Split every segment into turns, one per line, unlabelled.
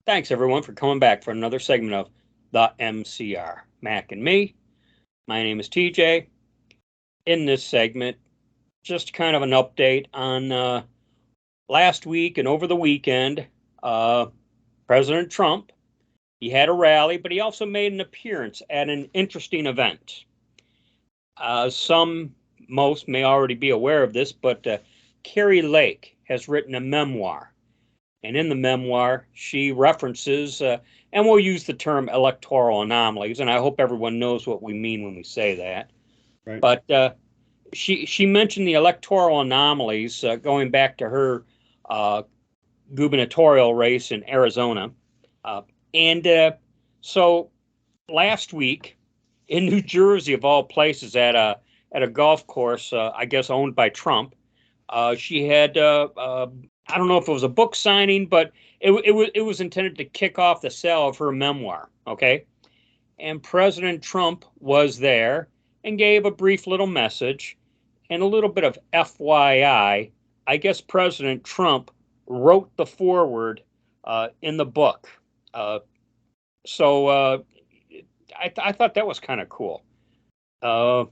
Thanks everyone for coming back for another segment of the MCR. Mac and me. My name is TJ. In this segment, just kind of an update on last week and over the weekend. Uh, President Trump, he had a rally, but he also made an appearance at an interesting event. Most may already be aware of this, but Carrie Lake has written a memoir. And in the memoir, she references, and we'll use the term electoral anomalies, and I hope everyone knows what we mean when we say that.
Right.
But she mentioned the electoral anomalies going back to her uh, gubernatorial race in Arizona. And so last week in New Jersey, of all places, at a golf course, I guess owned by Trump, she had I don't know if it was a book signing, but it was intended to kick off the sale of her memoir. Okay, and President Trump was there and gave a brief little message and a little bit of FYI. I guess President Trump wrote the foreword in the book. Uh, so I thought that was kind of cool. Uh,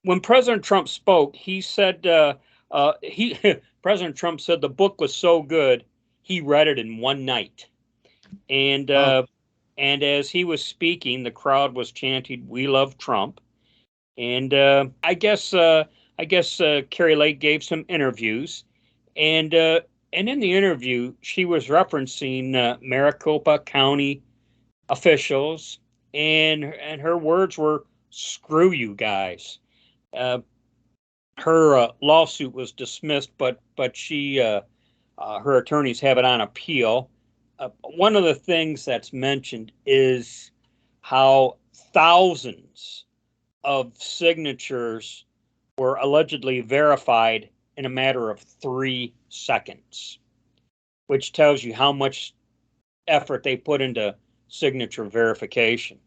when President Trump spoke, he said he President Trump said the book was so good he read it in one night, and
Oh,
uh, and as he was speaking, the crowd was chanting "We love Trump," and I guess Carrie Lake gave some interviews, and and in the interview she was referencing Maricopa County officials, and her words were "Screw you guys." Uh, her lawsuit was dismissed, but her attorneys have it on appeal. One of the things that's mentioned is how thousands of signatures were allegedly verified in a matter of 3 seconds, which tells you how much effort they put into signature verification.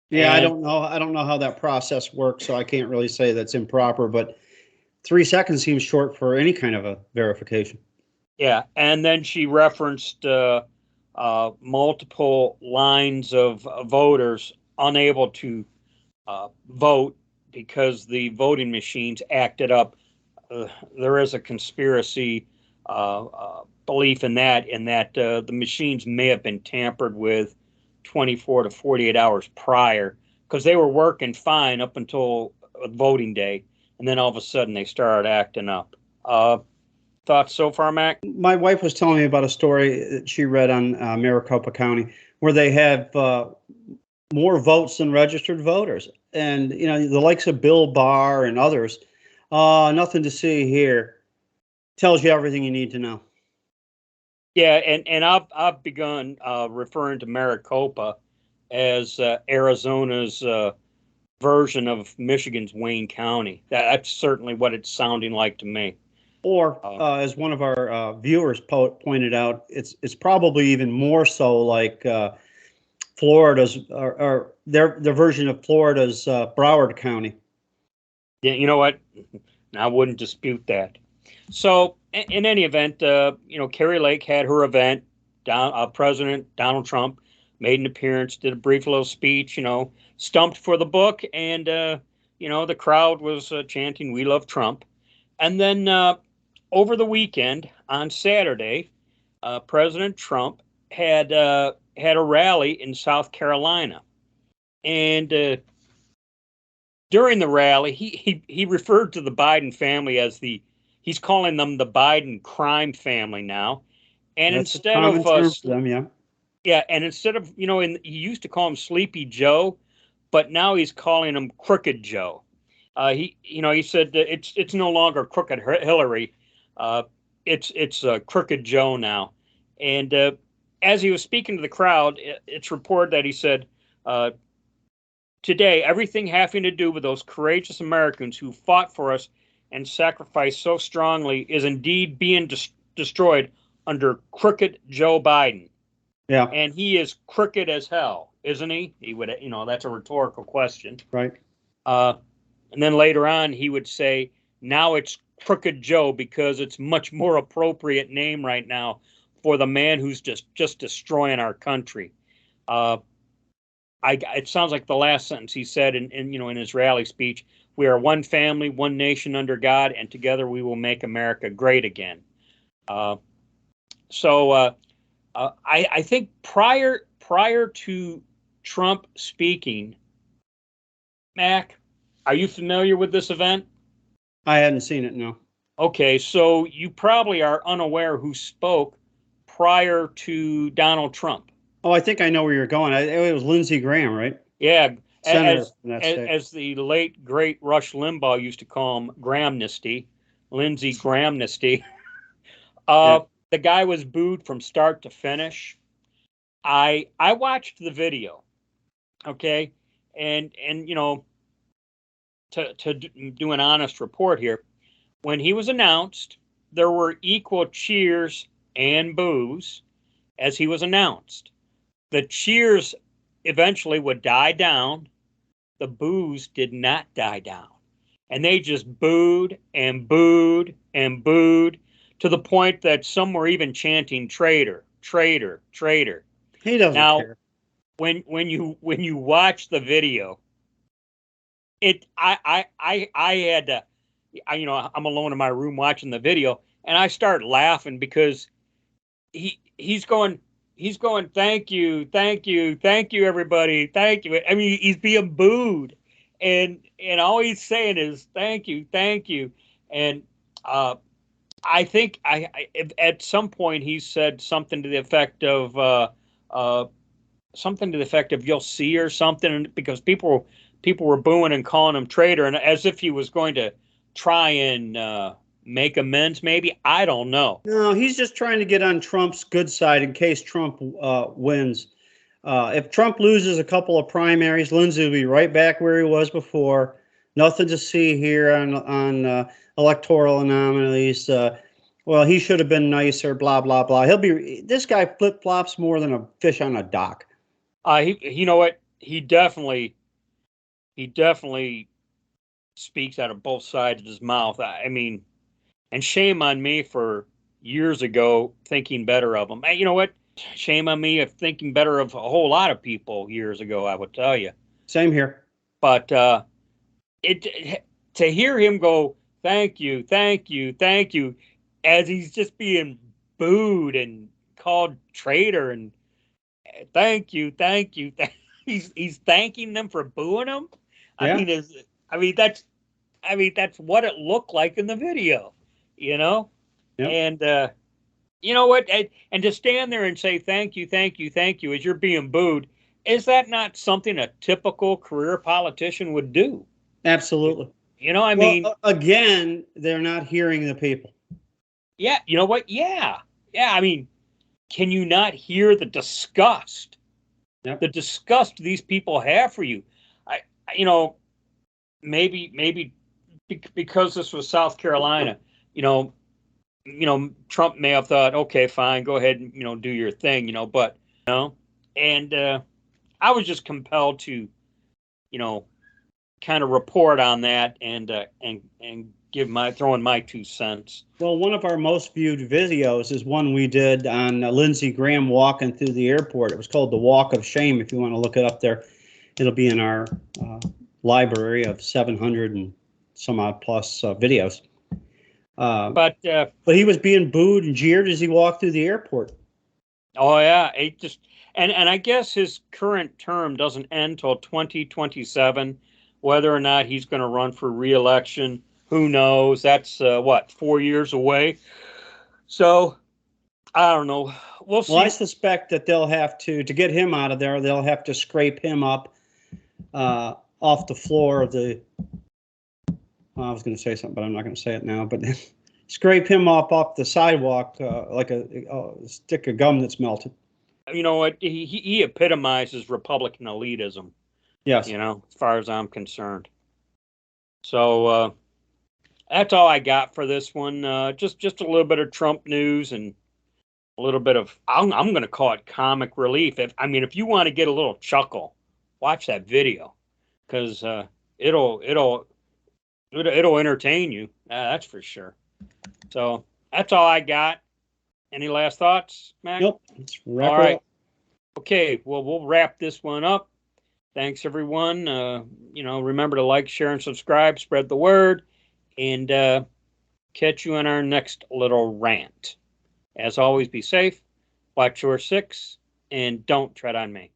yeah. I
And
don't know. I don't know how that process works, so I can't really say that's improper. But 3 seconds seems short for any kind of a verification.
yeah, and then she referenced multiple lines of voters unable to vote because the voting machines acted up. There is a conspiracy belief in that the machines may have been tampered with 24 to 48 hours prior because they were working fine up until voting day, and then all of a sudden they started acting up. Thoughts so far, Mac?
My wife was telling me about a story that she read on Maricopa County where they have more votes than registered voters, and the likes of Bill Barr and others. Nothing to see here. Tells you everything you need to know.
Yeah, and I've begun referring to Maricopa as Arizona's version of Michigan's Wayne County. That's certainly what it's sounding like to me.
Or,
Uh,
as one of our viewers pointed out, it's probably even more so like Florida's or their version of Florida's Broward County.
yeah, you know what? I wouldn't dispute that. So, in any event, Carrie Lake had her event. President Donald Trump made an appearance, did a brief little speech, stumped for the book, and the crowd was chanting "We love Trump." And then over the weekend on Saturday, President Trump had a rally in South Carolina, and during the rally, he referred to the Biden family as he's calling them the Biden crime family now. And
That's a
instead
common
of
term for them, yeah.
yeah, and instead of he used to call him Sleepy Joe, but now he's calling him Crooked Joe. He said that it's no longer Crooked Hillary, uh, it's Crooked Joe now. And as he was speaking to the crowd, it's reported that he said, uh, "Today, everything having to do with those courageous Americans who fought for us and sacrificed so strongly is indeed being destroyed under Crooked Joe Biden."
Yeah,
And he is crooked as hell, isn't he? He would, that's a rhetorical question.
right.
Uh, and then later on, he would say, "Now it's Crooked Joe because it's much more appropriate name right now for the man who's just destroying our country. It sounds like the last sentence he said in his rally speech. We are one family, one nation under God, and together we will make America great again. I think prior to Trump speaking, Mac, are you familiar with this event?
I hadn't seen it, no.
Okay, so you probably are unaware who spoke prior to Donald Trump.
Oh, I think I know where you're going. It was Lindsey Graham, right?
Yeah,
Senator from that state.
as the late great Rush Limbaugh used to call him, Grahamnesty, Lindsey Grahamnesty.
Yeah.
The guy was booed from start to finish. I watched the video, okay, and to do an honest report here, when he was announced, there were equal cheers and boos as he was announced. The cheers eventually would die down. The boos did not die down. And they just booed and booed and booed to the point that some were even chanting traitor, traitor, traitor.
He doesn't care.
When you watch the video, I had to, I'm alone in my room watching the video, and I start laughing because he's going, thank you, thank you, thank you, everybody, thank you. I mean, he's being booed, and all he's saying is thank you, thank you. And I think at some point he said something to the effect of you'll see or something, because people were booing and calling him traitor, and as if he was going to try and make amends, maybe. I don't know.
No, he's just trying to get on Trump's good side in case Trump wins. If Trump loses a couple of primaries, Lindsey will be right back where he was before. Nothing to see here on electoral anomalies. Well, he should have been nicer, blah, blah, blah. This guy flip-flops more than a fish on a dock.
You know what? He definitely speaks out of both sides of his mouth. I mean, and shame on me for years ago thinking better of him. You know what? Shame on me of thinking better of a whole lot of people years ago, I would tell you.
Same here.
But to hear him go, thank you, thank you, thank you, as he's just being booed and called traitor, and thank you, thank you. He's thanking them for booing him.
Yeah.
I mean that's what it looked like in the video, you know.
Yep.
And you know what? And to stand there and say thank you, thank you, thank you as you're being booed, is that not something a typical career politician would do?
Absolutely.
You know, I mean,
again, they're not hearing the people.
Yeah, you know what? Yeah. I mean, can you not hear the disgust?
Yep.
The disgust these people have for you. Maybe because this was South Carolina, Trump may have thought, okay, fine, go ahead and do your thing, but and I was just compelled to, kind of report on that and give throwing my 2 cents.
Well, one of our most viewed videos is one we did on Lindsey Graham walking through the airport. It was called The Walk of Shame. If you want to look it up there, it'll be in our library of 700 and some odd plus videos. But he was being booed and jeered as he walked through the airport.
Oh yeah, it just and I guess his current term doesn't end till 2027. Whether or not he's going to run for re-election, who knows? That's 4 years away. So I don't know. We'll see.
Well, I suspect that they'll have to get him out of there. They'll have to scrape him up off the floor of the. I was going to say something, but I'm not going to say it now. But scrape him up off the sidewalk like a stick of gum that's melted.
You know what? He epitomizes Republican elitism.
Yes.
As far as I'm concerned. So that's all I got for this one. Just a little bit of Trump news and a little bit of I'm going to call it comic relief. If you want to get a little chuckle, watch that video because it'll entertain you. That's for sure. So that's all I got. Any last thoughts, Mac?
Nope. Let's wrap
All
her
right.
up.
Okay. Well, we'll wrap this one up. Thanks, everyone. Remember to like, share, and subscribe. Spread the word. And catch you on our next little rant. As always, be safe, watch your six, and don't tread on me.